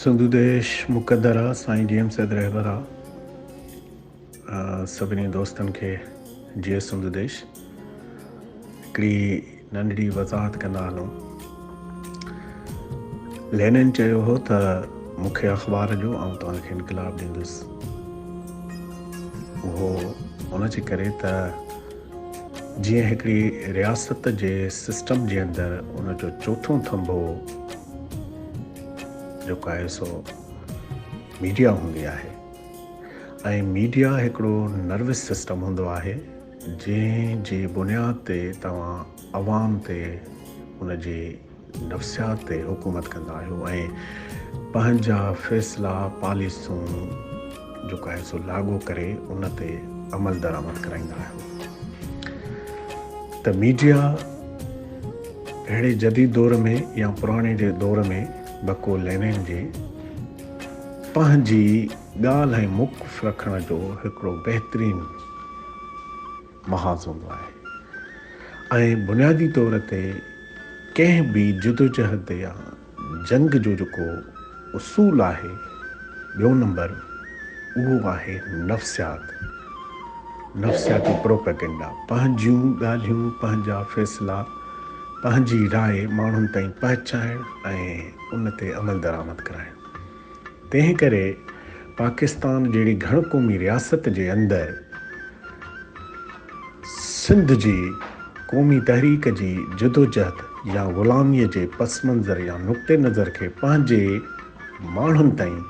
सिंधु देश मुक़दर आहे। साईं जी एम सैद रहबर आहे। सभिनी दोस्तनि खे जीअं सिंधु देश हिकिड़ी नंढड़ी वज़ाहत कंदा हलूं। लेनिन चयो हो त मूंखे अख़बार ॾियो ऐं तव्हांखे इनकलाब ॾींदुसि। उहो उनजे करे त जीअं हिकिड़ी रियासत जे सिस्टम जे अंदरि उनजो चोथों थंभो जेको आहे सो मीडिया हूंदी आहे ऐं मीडिया हिकिड़ो नर्वस सिस्टम हूंदो आहे जंहिंजी बुनियाद ते तव्हां अवाम ते उनजे नफ़्सियात ते हुकूमत कंदा आहियो ऐं पंहिंजा फ़ैसिला पॉलिसियूं जेको आहे सो लागू करे उन ते अमल दरामद कराईंदा आहियो। त मीडिया अहिड़े जदीद दौर में या पुराणे जे दौर में बको लेनिन जे पंहिंजी ॻाल्हि ऐं मौक़िफ़ रखण जो हिकिड़ो बहितरीनु महाज़ हूंदो आहे ऐं बुनियादी तौर ते कंहिं बि जिदोजहद या जंग जो जेको उसूल आहे ॿियो नंबर उहो आहे नफ़्सियाती प्रोपेगेंडा। पंहिंजियूं ॻाल्हियूं पंहिंजा फ़ैसिला पंहिंजी राय माण्हुनि ताईं पहुचाइण ऐं उन ते अमल दरामद कराइण। तंहिं करे पाकिस्तान जहिड़ी घण क़ौमी रियासत जे अंदरि सिंध जी क़ौमी तहरीक जी जदोजहद या ग़ुलामीअ जे पस मंज़र या नुक़्ते नज़र खे पंहिंजे माण्हुनि ताईं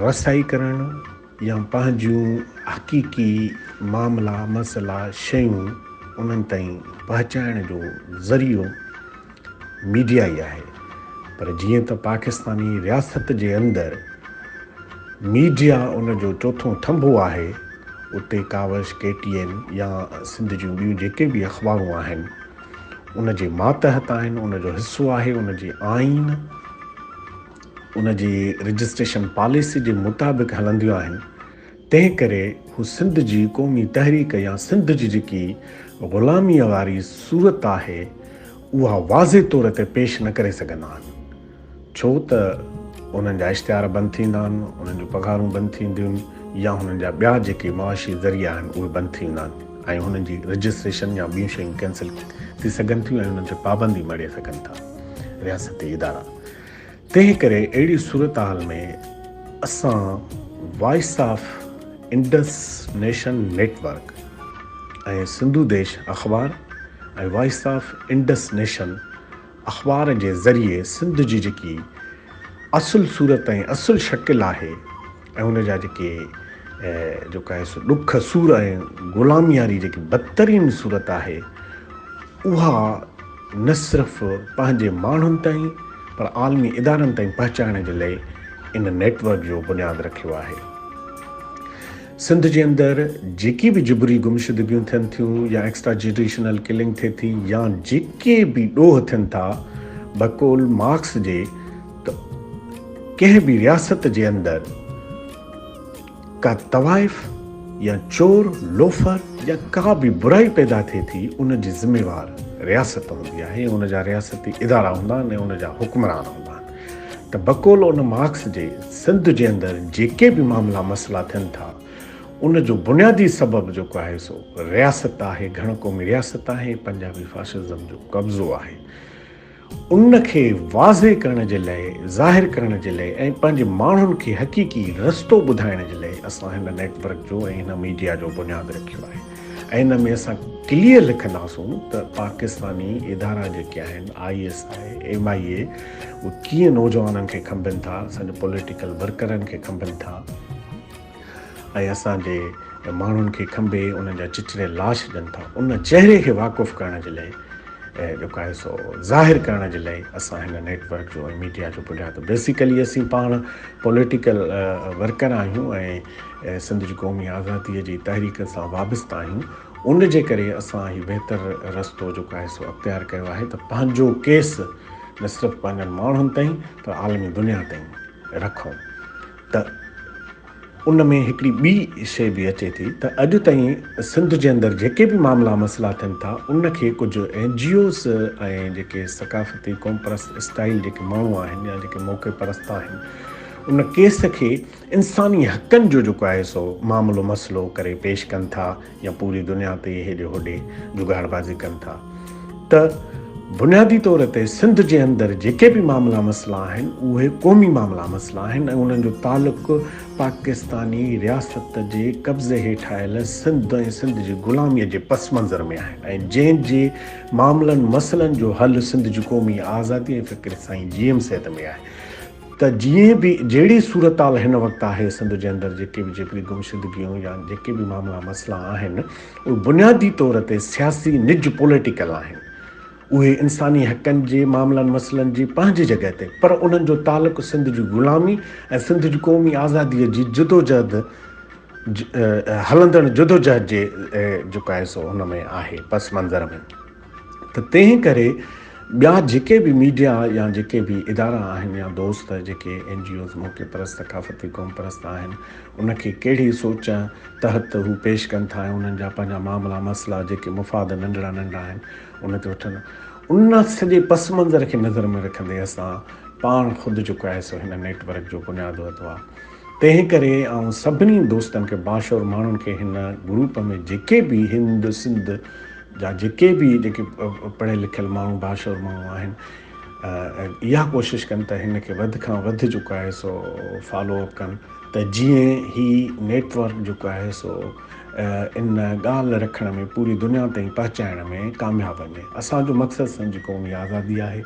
रसाई करण या पंहिंजूं हक़ीक़ी मामला मसइला शयूं उन्हनि ताईं पहुचाइण जो ज़रियो मीडिया ई आहे। पर जीअं त पाकिस्तानी रियासत जे अंदरि मीडिया उनजो चोथों थंभो आहे, उते कावश KTN या सिंध जूं ॿियूं जेके बि अख़बारूं आहिनि उनजे मातहत आहिनि, उनजो हिसो आहे, उनजी आइन उनजी रजिस्ट्रेशन पॉलिसी जे मुताबिक़ हलंदियूं आहिनि। तंहिं करे हू सिंध जी क़ौमी तहरीक या सिंध जी जेकी ग़ुलामीअ वारी सूरत आहे उहा वाज़े तौर ते पेश न करे सघंदा आहिनि, छो त उन्हनि जा इश्तिहार बंदि थींदा आहिनि, उन्हनि जूं पघारूं बंदि थींदियूं आहिनि या हुननि जा ॿिया जेके मुआशी ज़रिया आहिनि उहे बंदि थींदा आहिनि ऐं हुननि जी रजिस्ट्रेशन या ॿियूं शयूं कैंसिल थी सघनि थियूं ऐं उन्हनि ते पाबंदी मड़े सघनि था रियासती इदारा। तंहिं करे अहिड़ी सूरत हाल में असां voice of Indus nation network ऐं सिंधु देश अख़बार ऐं वॉइस ऑफ इंडस नेशन अख़बार जे ज़रिए सिंध जी जेकी असुल सूरत ऐं असुल शकिल आहे ऐं उन जा जेके जेको आहे सो ॾुख सूर ऐं ग़ुलामी वारी जेकी बदतरीन सूरत आहे उहा न सिर्फ़ु पंहिंजे माण्हुनि ताईं पर आलमी इदारनि ताईं पहुचाइण जे लाइ इन नेटवर्क जो बुनियादु रखियो आहे। सिंध जे अंदरि जेकी बि जिबरी गुमशुदगियूं थियनि थियूं या एक्स्ट्रा जुडिशनल किलिंग थिए थी या जेके बि ॾोह थियनि था बकौल मार्क्स जे, त कंहिं बि रियासत जे अंदरि का तवाइफ़ या चोर लोफर या का बि बुराई पैदा थिए थी उनजी ज़िम्मेवार रियासत हूंदी आहे, उन जा रियासती इदारा हूंदा आहिनि ऐं उन जा हुक्मरान हूंदा आहिनि। त बकौल उन मार्क्स जे सिंध जे अंदरि जेके बि मामला मसइला थियनि था उनजो बुनियादी सबबु जेको आहे सो रियासत आहे, घण क़ौमी रियासत आहे, पंजाबी फाशिज़म जो कब्ज़ो आहे। उनखे वाज़े करण जे लाइ, ज़ाहिर करण जे लाइ ऐं पंहिंजे माण्हुनि खे हक़ीक़ी रस्तो ॿुधाइण जे लाइ असां हिन नेटवर्क जो ऐं हिन मीडिया जो बुनियादु रखियो आहे। ऐं हिन में असां क्लियर लिखंदासूं त पाकिस्तानी इदारा जेके आहिनि ISI MIA उहे कीअं नौजवाननि खे खंभनि था, असांजे पॉलिटिकल वर्करनि खे खंभनि था ऐं असांजे माण्हुनि खे खंभे उन्हनि जा चिचरे लाश ॾियनि था। उन चहिरे खे वाक़ुफ़ु करण जे लाइ जेको आहे सो ज़ाहिर करण जे लाइ असां हिन नेटवर्क जो ऐं मीडिया जो बुनियादु बेसिकली असीं पाण पॉलिटिकल वर्कर आहियूं ऐं सिंध जी क़ौमी आज़ादीअ जी तहरीक सां वाबस्ता आहियूं। उन जे करे असां ही बहितर रस्तो जेको आहे सो अख़्तियार कयो आहे त पंहिंजो केस न सिर्फ़ु पंहिंजनि माण्हुनि ताईं पर आलमी दुनिया ताईं रखूं। त उन में हिकिड़ी ॿी शइ बि अचे थी त अॼु ताईं सिंध जे अंदरि जेके बि मामला मसइला थियनि था उनखे कुझु NGOs ऐं जेके सकाफ़ती क़ौम परस्त स्टाइल जेके माण्हू आहिनि या जेके मौक़े परस्त आहिनि उन केस खे इंसानी हक़नि जो जेको आहे सो मामिलो मसइलो करे पेश कनि था या पूरी दुनिया ते हेॾे होॾे जुगाड़बाज़ी कनि था। त बुनियादी तौर ते सिंध जे अंदरि जेके बि मामला मसइला आहिनि उहे क़ौमी मामला मसइला आहिनि ऐं उन्हनि जो तालुक़ु पाकिस्तानी रियासत जे कब्ज़े हेठि आयल सिंध ऐं सिंध जी ग़ुलामीअ जे पस मंज़र में आहिनि ऐं जंहिंजे मामलनि मसइलनि जो हल सिंध जी क़ौमी आज़ादी ऐं फ़िक्र साईं GM सेहत में आहे। त जीअं बि जहिड़ी सूरत हाल हिन वक़्तु आहे सिंध जे अंदरि जेके गुमशुदगियूं या जेके बि मामला मसइला आहिनि उहे बुनियादी तौर ते सियासी निज पॉलिटिकल आहिनि। उहे इंसानी हक़नि जे मामलनि मसइलनि जी पंहिंजी जॻह ते पर उन्हनि जो तालुक़ु सिंध जी ग़ुलामी ऐं सिंध जी क़ौमी आज़ादीअ जी जदोजहद हलंदड़ जदोजहद जे जेको आहे सो हुन में आहे पस मंज़र में। त तंहिं करे ॿिया जेके बि मीडिया या जेके बि इदारा आहिनि या दोस्त जेके NGOs मौक़े परस्त सकाफ़ती क़ौम परस्त आहिनि उनखे कहिड़ी सोच तहत हू पेश कनि था ऐं उन्हनि जा पंहिंजा मामला मसइला जेके मुफ़ाद नंढड़ा नंढड़ा आहिनि उन ते वठनि उन सॼे पस मंज़र खे नज़र में रखंदे असां पाण ख़ुदि जेको आहे सो हिन नेटवर्क जो बुनियादु वरितो आहे। तंहिं करे ऐं सभिनी दोस्तनि खे बाशौर माण्हुनि खे हिन ग्रुप में जेके बि हिंद सिंध जा जेके बि जेके पढ़ियल लिखियल माण्हू बाशौर माण्हू आहिनि इहा कोशिशि कनि त हिन खे वधि खां वधि जेको आहे सो फॉलोअप कनि त जीअं ही नेटवर्क जेको आहे सो इन ॻाल्हि रखण में पूरी दुनिया ताईं पहुचाइण में कामयाबु वञे। असांजो मक़सदु सिंध जी क़ौमी आज़ादी आहे।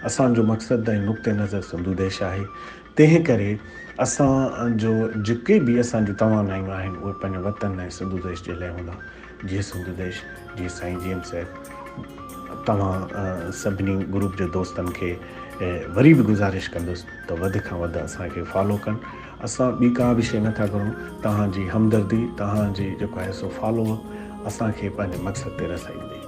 असांजो मक़सदु ऐं नुक़्ते नज़र सिंधु देश आहे। तंहिं करे असांजो जेके बि असांजी तवानायूं आहिनि उहे पंहिंजे वतन ऐं सिंधु देश जे लाइ हूंदा। जीअं सिंधु देश जीअं साईं GM साहिब तव्हां सभिनी ग्रुप जे दोस्तनि खे वरी बि गुज़ारिश कंदुसि त वधि खां वधि असांखे फॉलो कनि। असां ॿी का बि शइ नथा करूं, तव्हांजी हमदर्दी तव्हांजी जेको आहे सो फॉलो असांखे पंहिंजे मक़सद ते रसाईंदी।